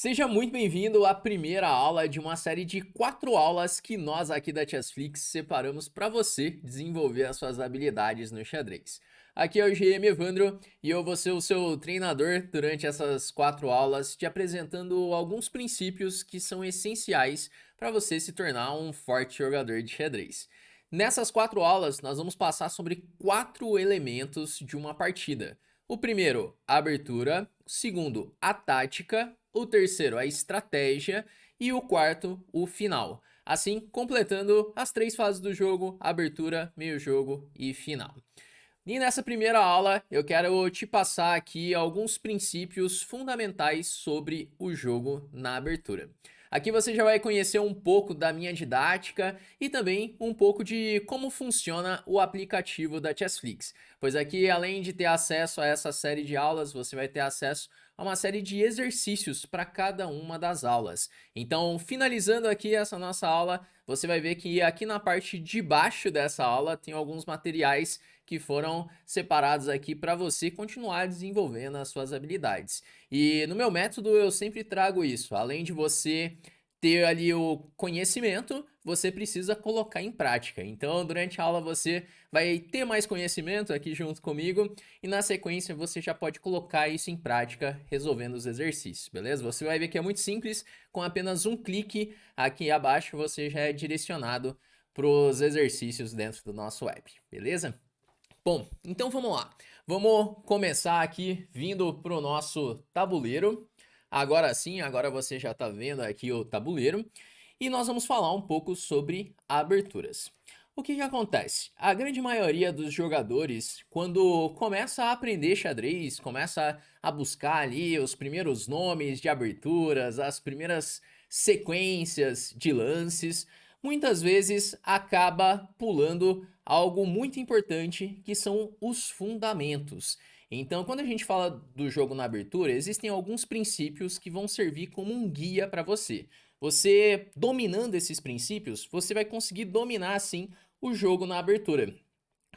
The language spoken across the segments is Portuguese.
Seja muito bem-vindo à primeira aula de uma série de 4 aulas que nós aqui da Chessflix separamos para você desenvolver as suas habilidades no xadrez. Aqui é o GM Evandro e eu vou ser o seu treinador durante essas 4 aulas, te apresentando alguns princípios que são essenciais para você se tornar um forte jogador de xadrez. Nessas 4 aulas, nós vamos passar sobre 4 elementos de uma partida. O primeiro, a abertura. O segundo, a tática. O terceiro, a estratégia. E o quarto, o final. Assim, completando as 3 fases do jogo: abertura, meio jogo e final. E nessa primeira aula, eu quero te passar aqui alguns princípios fundamentais sobre o jogo na abertura. Aqui você já vai conhecer um pouco da minha didática e também um pouco de como funciona o aplicativo da Chessflix. Pois aqui, além de ter acesso a essa série de aulas, você vai ter acesso a uma série de exercícios para cada uma das aulas. Então, finalizando aqui essa nossa aula, você vai ver que aqui na parte de baixo dessa aula tem alguns materiais que foram separados aqui para você continuar desenvolvendo as suas habilidades. E no meu método eu sempre trago isso, além de você ter ali o conhecimento, você precisa colocar em prática. Então, durante a aula você vai ter mais conhecimento aqui junto comigo e na sequência você já pode colocar isso em prática resolvendo os exercícios, beleza? Você vai ver que é muito simples, com apenas um clique aqui abaixo você já é direcionado para os exercícios dentro do nosso app, beleza? Bom, então vamos lá. Vamos começar aqui vindo para o nosso tabuleiro. Agora sim, agora você já está vendo aqui o tabuleiro. E nós vamos falar um pouco sobre aberturas. O que acontece? A grande maioria dos jogadores, quando começa a aprender xadrez, começa a buscar ali os primeiros nomes de aberturas, as primeiras sequências de lances, muitas vezes acaba pulando algo muito importante que são os fundamentos. Então, quando a gente fala do jogo na abertura, existem alguns princípios que vão servir como um guia para você. Você dominando esses princípios, você vai conseguir dominar assim o jogo na abertura.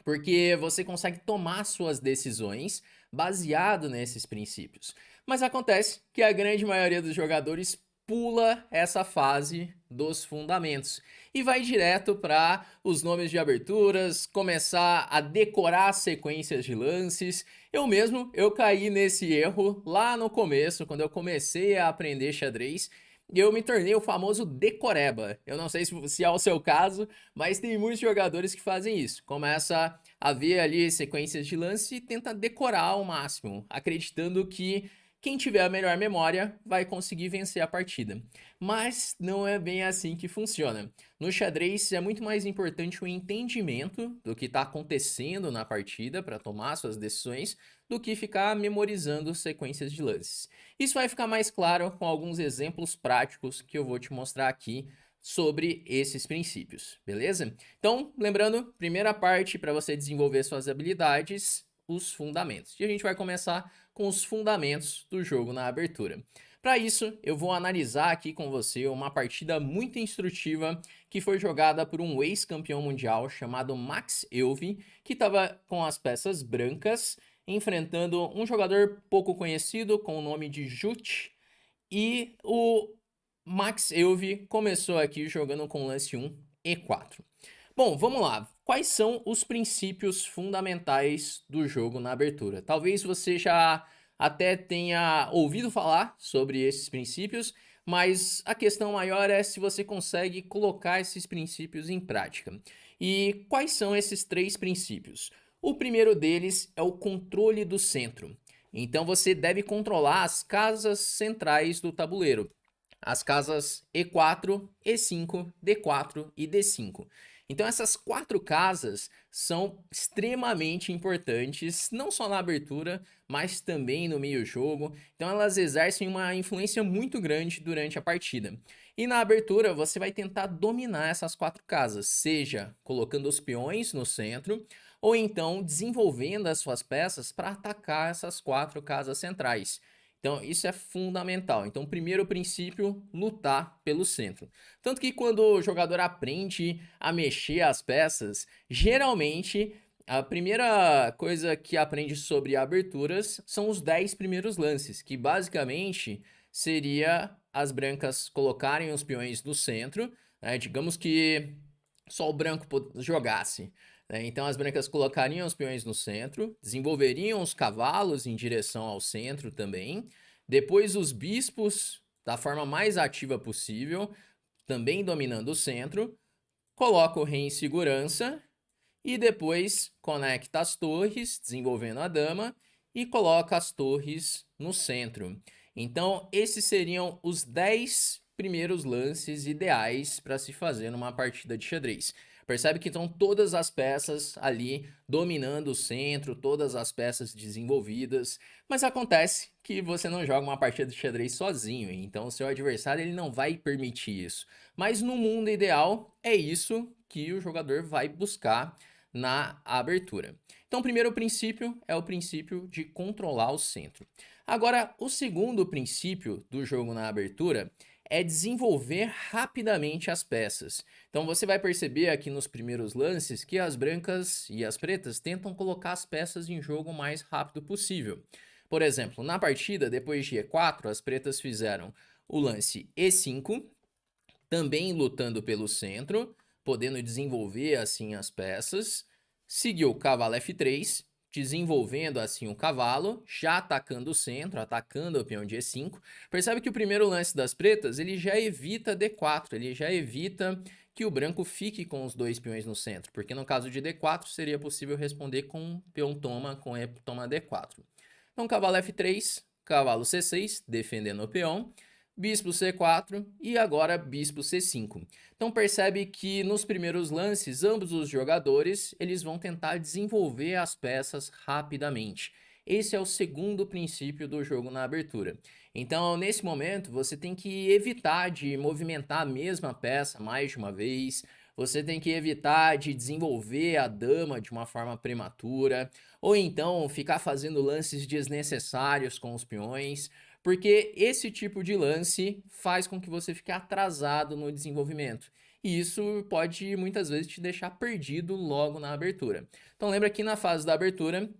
Porque você consegue tomar suas decisões baseado nesses princípios. Mas acontece que a grande maioria dos jogadores pula essa fase dos fundamentos e vai direto para os nomes de aberturas, começar a decorar sequências de lances. Eu caí nesse erro lá no começo, quando eu comecei a aprender xadrez. Eu me tornei o famoso decoreba. Eu não sei se é o seu caso, mas tem muitos jogadores que fazem isso. Começa a ver ali sequências de lance e tenta decorar ao máximo, acreditando que quem tiver a melhor memória vai conseguir vencer a partida. Mas não é bem assim que funciona. No xadrez é muito mais importante o entendimento do que está acontecendo na partida para tomar suas decisões do que ficar memorizando sequências de lances. Isso vai ficar mais claro com alguns exemplos práticos que eu vou te mostrar aqui sobre esses princípios, beleza? Então, lembrando, primeira parte para você desenvolver suas habilidades, os fundamentos. E a gente vai começar com os fundamentos do jogo na abertura. Para isso, eu vou analisar aqui com você uma partida muito instrutiva que foi jogada por um ex-campeão mundial chamado Max Euwe, que estava com as peças brancas, enfrentando um jogador pouco conhecido com o nome de Jute, e o Max Euwe começou aqui jogando com lance 1, E4. Bom, vamos lá. Quais são os princípios fundamentais do jogo na abertura? Talvez você já até tenha ouvido falar sobre esses princípios, mas a questão maior é se você consegue colocar esses princípios em prática. E quais são esses 3 princípios? O primeiro deles é o controle do centro. Então você deve controlar as casas centrais do tabuleiro. As casas E4, E5, D4 e D5. Então essas 4 casas são extremamente importantes, não só na abertura, mas também no meio jogo. Então elas exercem uma influência muito grande durante a partida. E na abertura você vai tentar dominar essas 4 casas, seja colocando os peões no centro, ou então desenvolvendo as suas peças para atacar essas 4 casas centrais. Então, isso é fundamental. Então, primeiro princípio, lutar pelo centro. Tanto que quando o jogador aprende a mexer as peças, geralmente A primeira coisa que aprende sobre aberturas são os 10 primeiros lances, que basicamente seria as brancas colocarem os peões no centro, né? Digamos que só o branco jogasse, né? Então as brancas colocariam os peões no centro, desenvolveriam os cavalos em direção ao centro também, depois os bispos da forma mais ativa possível, também dominando o centro, coloca o rei em segurança e depois conecta as torres, desenvolvendo a dama, e coloca as torres no centro. Então, esses seriam os 10 primeiros lances ideais para se fazer numa partida de xadrez. Percebe que estão todas as peças ali dominando o centro, todas as peças desenvolvidas, mas acontece que você não joga uma partida de xadrez sozinho, então o seu adversário ele não vai permitir isso. Mas no mundo ideal é isso que o jogador vai buscar na abertura. Então, o primeiro princípio é o princípio de controlar o centro. Agora, o segundo princípio do jogo na abertura é desenvolver rapidamente as peças. Então, você vai perceber aqui nos primeiros lances que as brancas e as pretas tentam colocar as peças em jogo o mais rápido possível. Por exemplo, na partida, depois de E4, as pretas fizeram o lance E5, também lutando pelo centro, podendo desenvolver assim as peças. Seguiu o cavalo F3, desenvolvendo assim o cavalo, já atacando o centro, atacando o peão de E5. Percebe que o primeiro lance das pretas, ele já evita D4, ele já evita que o branco fique com os dois peões no centro, porque no caso de D4 seria possível responder com peão toma, com E toma D4. Então cavalo F3, cavalo C6, defendendo o peão, bispo C4 e agora bispo C5. Então percebe que nos primeiros lances, ambos os jogadores eles vão tentar desenvolver as peças rapidamente. Esse é o segundo princípio do jogo na abertura. Então, nesse momento, você tem que evitar de movimentar a mesma peça mais de uma vez, você tem que evitar de desenvolver a dama de uma forma prematura, ou então ficar fazendo lances desnecessários com os peões, porque esse tipo de lance faz com que você fique atrasado no desenvolvimento. E isso pode muitas vezes te deixar perdido logo na abertura. Então lembra que na fase da abertura,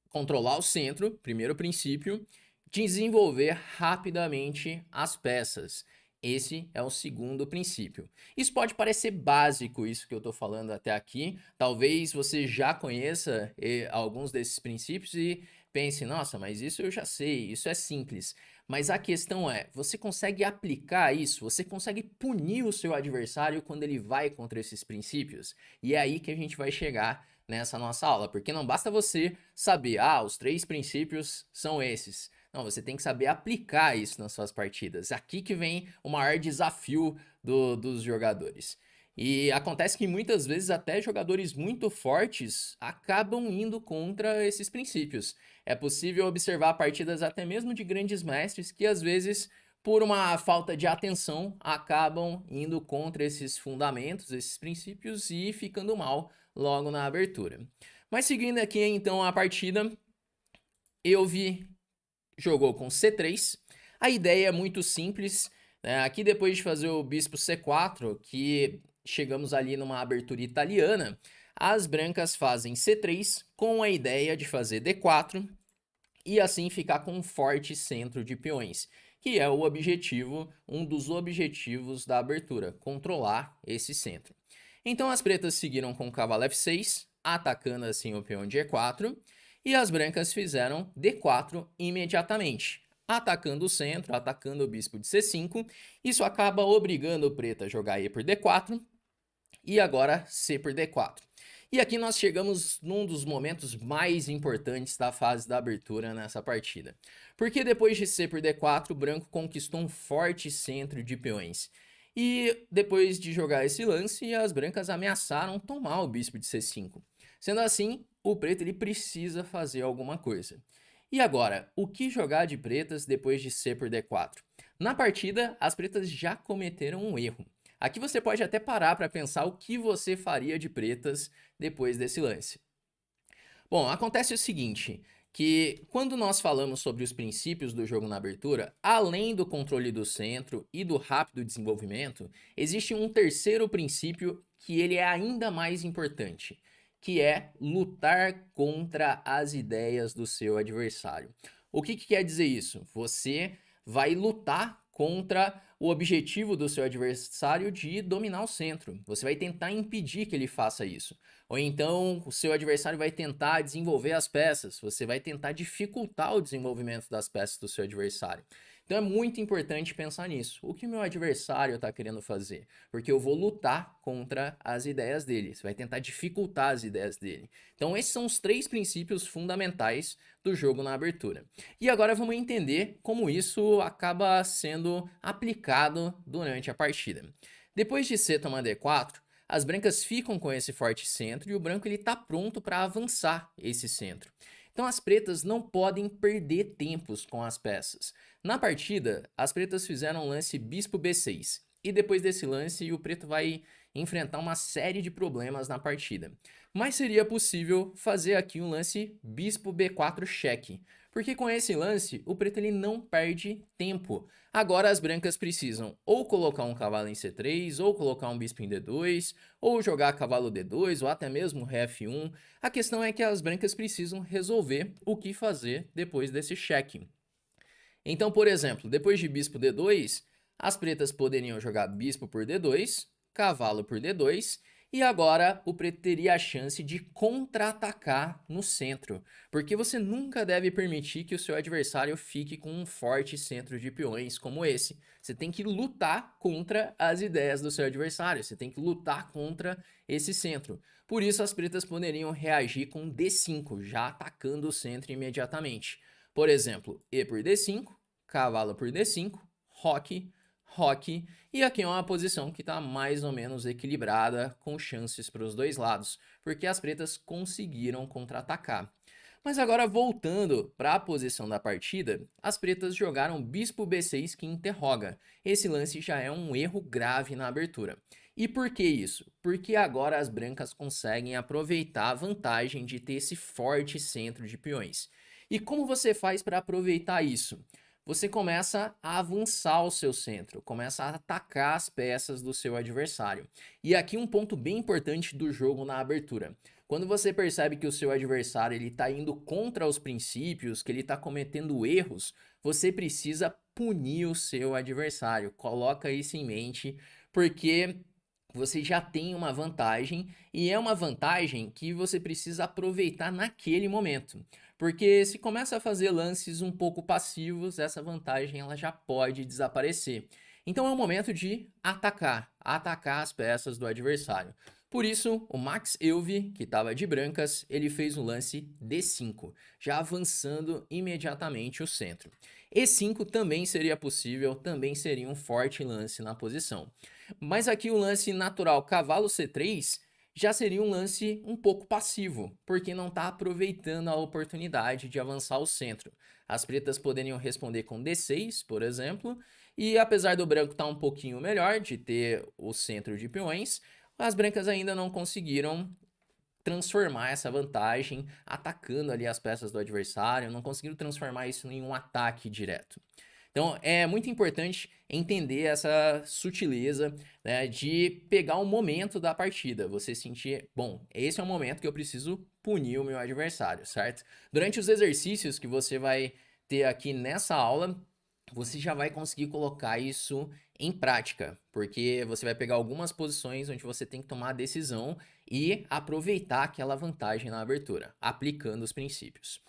controlar o centro, primeiro princípio, desenvolver rapidamente as peças. Esse é o segundo princípio. Isso pode parecer básico, isso que eu estou falando até aqui. Talvez você já conheça alguns desses princípios e pense, nossa, mas isso eu já sei, isso é simples. Mas a questão é, você consegue aplicar isso? Você consegue punir o seu adversário quando ele vai contra esses princípios? E é aí que a gente vai chegar nessa nossa aula, porque não basta você saber, os 3 princípios são esses. Não, você tem que saber aplicar isso nas suas partidas. Aqui que vem o maior desafio dos jogadores. E acontece que muitas vezes até jogadores muito fortes acabam indo contra esses princípios. É possível observar partidas até mesmo de grandes mestres que às vezes, por uma falta de atenção, acabam indo contra esses fundamentos, esses princípios e ficando mal logo na abertura. Mas seguindo aqui então a partida, Euvi jogou com C3. A ideia é muito simples, né? Aqui depois de fazer o bispo C4, que chegamos ali numa abertura italiana, as brancas fazem C3 com a ideia de fazer D4 e assim ficar com um forte centro de peões, que é o objetivo, um dos objetivos da abertura, controlar esse centro. Então as pretas seguiram com o cavalo F6, atacando assim o peão de E4, e as brancas fizeram D4 imediatamente, atacando o centro, atacando o bispo de C5. Isso acaba obrigando o preto a jogar E por D4 e agora C por D4. E aqui nós chegamos num dos momentos mais importantes da fase da abertura nessa partida. Porque depois de C por D4, o branco conquistou um forte centro de peões. E depois de jogar esse lance, as brancas ameaçaram tomar o bispo de C5. Sendo assim, o preto ele precisa fazer alguma coisa. E agora, o que jogar de pretas depois de C por D4? Na partida, as pretas já cometeram um erro. Aqui você pode até parar para pensar o que você faria de pretas depois desse lance. Bom, acontece o seguinte, que quando nós falamos sobre os princípios do jogo na abertura, além do controle do centro e do rápido desenvolvimento, existe um terceiro princípio que ele é ainda mais importante, que é lutar contra as ideias do seu adversário. O que que quer dizer isso? Você vai lutar contra o objetivo do seu adversário de dominar o centro. Você vai tentar impedir que ele faça isso. Ou então o seu adversário vai tentar desenvolver as peças, você vai tentar dificultar o desenvolvimento das peças do seu adversário. Então é muito importante pensar nisso. O que o meu adversário está querendo fazer? Porque eu vou lutar contra as ideias dele. Você vai tentar dificultar as ideias dele. Então esses são os 3 princípios fundamentais do jogo na abertura. E agora vamos entender como isso acaba sendo aplicado durante a partida. Depois de C tomar D4, as brancas ficam com esse forte centro e o branco está pronto para avançar esse centro. Então as pretas não podem perder tempos com as peças. Na partida, as pretas fizeram um lance bispo B6. E depois desse lance, o preto vai enfrentar uma série de problemas na partida. Mas seria possível fazer aqui um lance bispo B4 cheque. Porque com esse lance, o preto ele não perde tempo. Agora as brancas precisam ou colocar um cavalo em C3, ou colocar um bispo em D2, ou jogar cavalo D2, ou até mesmo ré F1. A questão é que as brancas precisam resolver o que fazer depois desse cheque. Então, por exemplo, depois de bispo D2, as pretas poderiam jogar bispo por D2, cavalo por D2, e agora o preto teria a chance de contra-atacar no centro, porque você nunca deve permitir que o seu adversário fique com um forte centro de peões como esse. Você tem que lutar contra as ideias do seu adversário, você tem que lutar contra esse centro. Por isso as pretas poderiam reagir com D5, já atacando o centro imediatamente. Por exemplo, E por D5, cavalo por D5, roque, roque, e aqui é uma posição que está mais ou menos equilibrada, com chances para os dois lados, porque as pretas conseguiram contra-atacar. Mas agora voltando para a posição da partida, as pretas jogaram bispo B6 que interroga. Esse lance já é um erro grave na abertura. E por que isso? Porque agora as brancas conseguem aproveitar a vantagem de ter esse forte centro de peões. E como você faz para aproveitar isso? Você começa a avançar o seu centro, começa a atacar as peças do seu adversário. E aqui um ponto bem importante do jogo na abertura. Quando você percebe que o seu adversário está indo contra os princípios, que ele está cometendo erros, você precisa punir o seu adversário. Coloca isso em mente, porque você já tem uma vantagem e é uma vantagem que você precisa aproveitar naquele momento. Porque se começa a fazer lances um pouco passivos, essa vantagem ela já pode desaparecer. Então é o momento de atacar as peças do adversário. Por isso, o Max Euwe, que estava de brancas, ele fez o lance D5, já avançando imediatamente o centro. E5 também seria possível, também seria um forte lance na posição. Mas aqui o lance natural cavalo C3 já seria um lance um pouco passivo, porque não está aproveitando a oportunidade de avançar o centro. As pretas poderiam responder com D6, por exemplo, e apesar do branco estar um pouquinho melhor de ter o centro de peões, as brancas ainda não conseguiram transformar essa vantagem atacando ali as peças do adversário, não conseguiram transformar isso em um ataque direto. Então é muito importante entender essa sutileza, né, de pegar o momento da partida. Você sentir, bom, esse é o momento que eu preciso punir o meu adversário, certo? Durante os exercícios que você vai ter aqui nessa aula, você já vai conseguir colocar isso em prática, porque você vai pegar algumas posições onde você tem que tomar a decisão e aproveitar aquela vantagem na abertura, aplicando os princípios.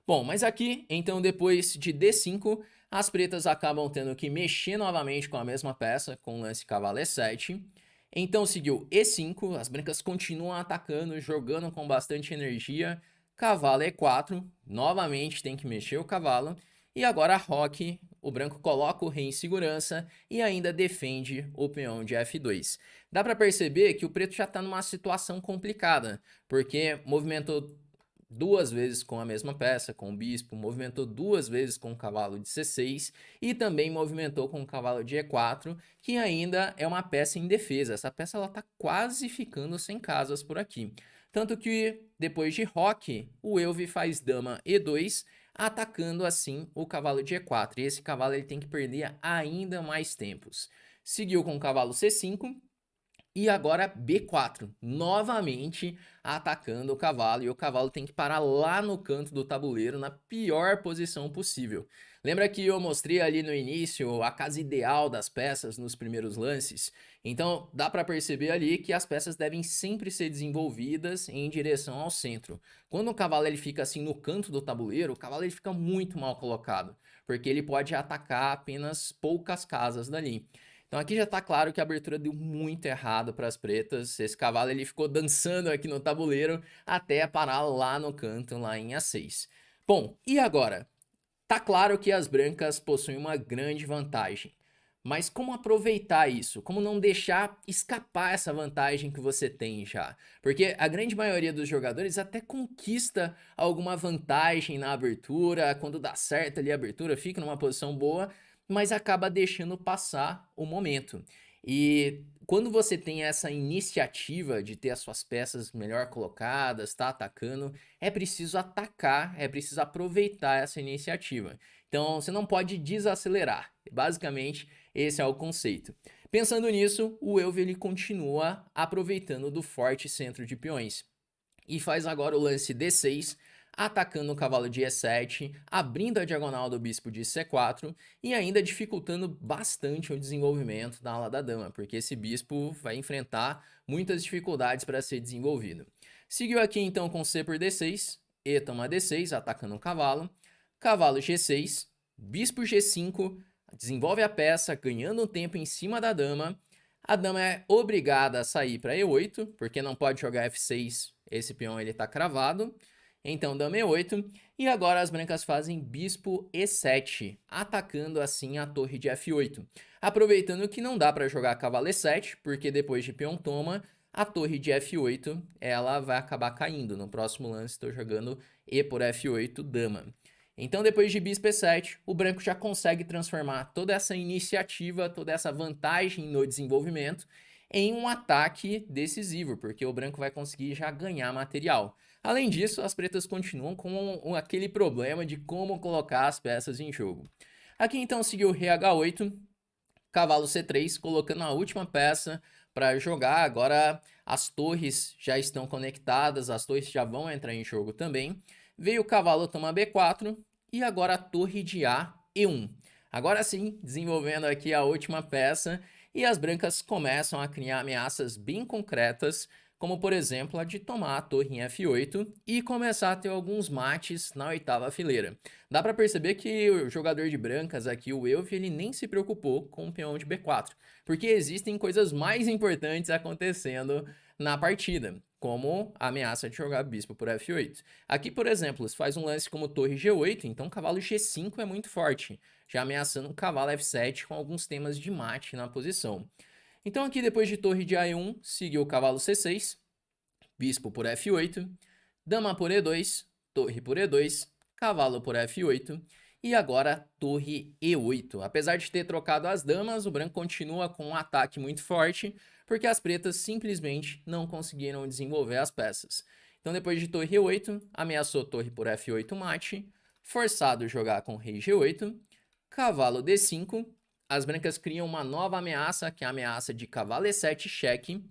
Bom, mas aqui, então depois de D5, as pretas acabam tendo que mexer novamente com a mesma peça, com o lance cavalo E7. Então seguiu E5, as brancas continuam atacando, jogando com bastante energia. Cavalo E4, novamente tem que mexer o cavalo. E agora roque, o branco coloca o rei em segurança e ainda defende o peão de F2. Dá para perceber que o preto já está numa situação complicada, porque movimentou 2 vezes com a mesma peça, com o bispo, movimentou 2 vezes com o cavalo de C6 e também movimentou com o cavalo de E4, que ainda é uma peça indefesa. Essa peça ela tá quase ficando sem casas por aqui. Tanto que depois de roque, o Euwe faz dama E2, atacando assim o cavalo de E4. E esse cavalo ele tem que perder ainda mais tempos. Seguiu com o cavalo C5, E agora B4, novamente atacando o cavalo, e o cavalo tem que parar lá no canto do tabuleiro, na pior posição possível. Lembra que eu mostrei ali no início a casa ideal das peças nos primeiros lances? Então dá para perceber ali que as peças devem sempre ser desenvolvidas em direção ao centro. Quando o cavalo ele fica assim no canto do tabuleiro, o cavalo ele fica muito mal colocado, porque ele pode atacar apenas poucas casas dali. Então aqui já tá claro que a abertura deu muito errado para as pretas. Esse cavalo ele ficou dançando aqui no tabuleiro até parar lá no canto, lá em A6. Bom, e agora? Tá claro que as brancas possuem uma grande vantagem. Mas como aproveitar isso? Como não deixar escapar essa vantagem que você tem já? Porque a grande maioria dos jogadores até conquista alguma vantagem na abertura, quando dá certo ali a abertura, fica numa posição boa, mas acaba deixando passar o momento. E quando você tem essa iniciativa de ter as suas peças melhor colocadas, tá atacando, é preciso atacar, é preciso aproveitar essa iniciativa. Então você não pode desacelerar. Basicamente, esse é o conceito. Pensando nisso, o Elvio ele continua aproveitando do forte centro de peões e faz agora o lance D6, atacando o cavalo de E7, abrindo a diagonal do bispo de C4 e ainda dificultando bastante o desenvolvimento da ala da dama, porque esse bispo vai enfrentar muitas dificuldades para ser desenvolvido. Seguiu aqui então com C por D6, E toma D6, atacando o cavalo, cavalo G6, bispo G5, desenvolve a peça, ganhando um tempo em cima da dama. A dama é obrigada a sair para E8, porque não pode jogar F6, esse peão ele está cravado. Então dama E8, e agora as brancas fazem bispo E7, atacando assim a torre de F8. Aproveitando que não dá para jogar cavalo E7, porque depois de peão toma, a torre de F8 ela vai acabar caindo. No próximo lance estou jogando E por F8, dama. Então depois de bispo E7, o branco já consegue transformar toda essa iniciativa, toda essa vantagem no desenvolvimento em um ataque decisivo, porque o branco vai conseguir já ganhar material. Além disso, as pretas continuam com aquele problema de como colocar as peças em jogo. Aqui então seguiu o rei H8, cavalo C3, colocando a última peça para jogar. Agora as torres já estão conectadas, as torres já vão entrar em jogo também. Veio o cavalo tomar B4 e agora a torre de A, E1. Agora sim, desenvolvendo aqui a última peça e as brancas começam a criar ameaças bem concretas, como por exemplo a de tomar a torre em F8 e começar a ter alguns mates na oitava fileira. Dá para perceber que o jogador de brancas aqui, o Elf, ele nem se preocupou com o peão de B4, porque existem coisas mais importantes acontecendo na partida, como a ameaça de jogar bispo por F8. Aqui, por exemplo, se faz um lance como torre G8, então cavalo G5 é muito forte, já ameaçando o cavalo F7 com alguns temas de mate na posição. Então aqui depois de torre de A1, seguiu o cavalo C6, bispo por F8, dama por E2, torre por E2, cavalo por F8 e agora torre E8. Apesar de ter trocado as damas, o branco continua com um ataque muito forte, porque as pretas simplesmente não conseguiram desenvolver as peças. Então depois de torre E8, ameaçou torre por F8 mate, forçado jogar com rei G8, cavalo D5, as brancas criam uma nova ameaça, que é a ameaça de cavalo E7 cheque.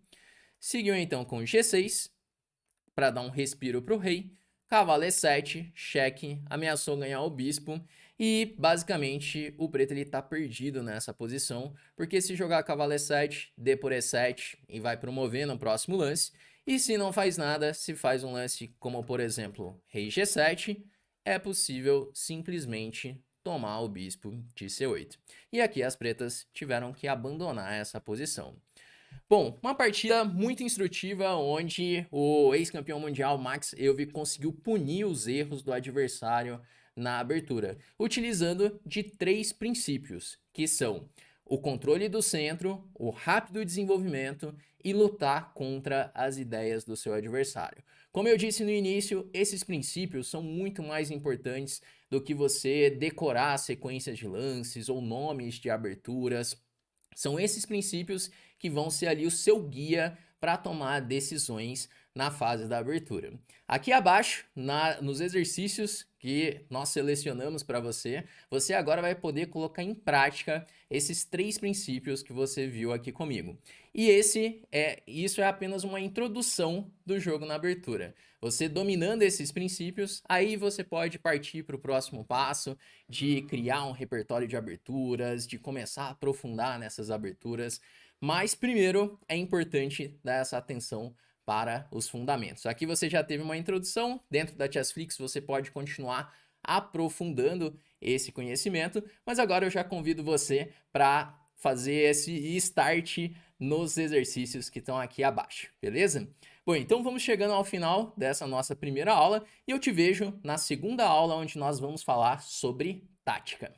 Seguiu então com G6, para dar um respiro para o rei. Cavalo E7, cheque, ameaçou ganhar o bispo. E basicamente o preto ele tá perdido nessa posição, porque se jogar cavalo E7, D por E7 e vai promover no próximo lance. E se não faz nada, se faz um lance como por exemplo rei G7, é possível simplesmente tomar o bispo de C8. E aqui as pretas tiveram que abandonar essa posição. Bom, uma partida muito instrutiva onde o ex-campeão mundial Max Euwe conseguiu punir os erros do adversário na abertura, utilizando de 3 princípios, que são o controle do centro, o rápido desenvolvimento e lutar contra as ideias do seu adversário. Como eu disse no início, esses princípios são muito mais importantes do que você decorar sequências de lances ou nomes de aberturas. São esses princípios que vão ser ali o seu guia para tomar decisões na fase da abertura. Aqui abaixo, nos exercícios que nós selecionamos para você, você agora vai poder colocar em prática esses 3 princípios que você viu aqui comigo. E isso é apenas uma introdução do jogo na abertura. Você dominando esses princípios, aí você pode partir para o próximo passo de criar um repertório de aberturas, de começar a aprofundar nessas aberturas. Mas primeiro é importante dar essa atenção para os fundamentos. Aqui você já teve uma introdução, dentro da Chessflix você pode continuar aprofundando esse conhecimento, mas agora eu já convido você para fazer esse start nos exercícios que estão aqui abaixo, beleza? Bom, então vamos chegando ao final dessa nossa primeira aula e eu te vejo na segunda aula onde nós vamos falar sobre tática.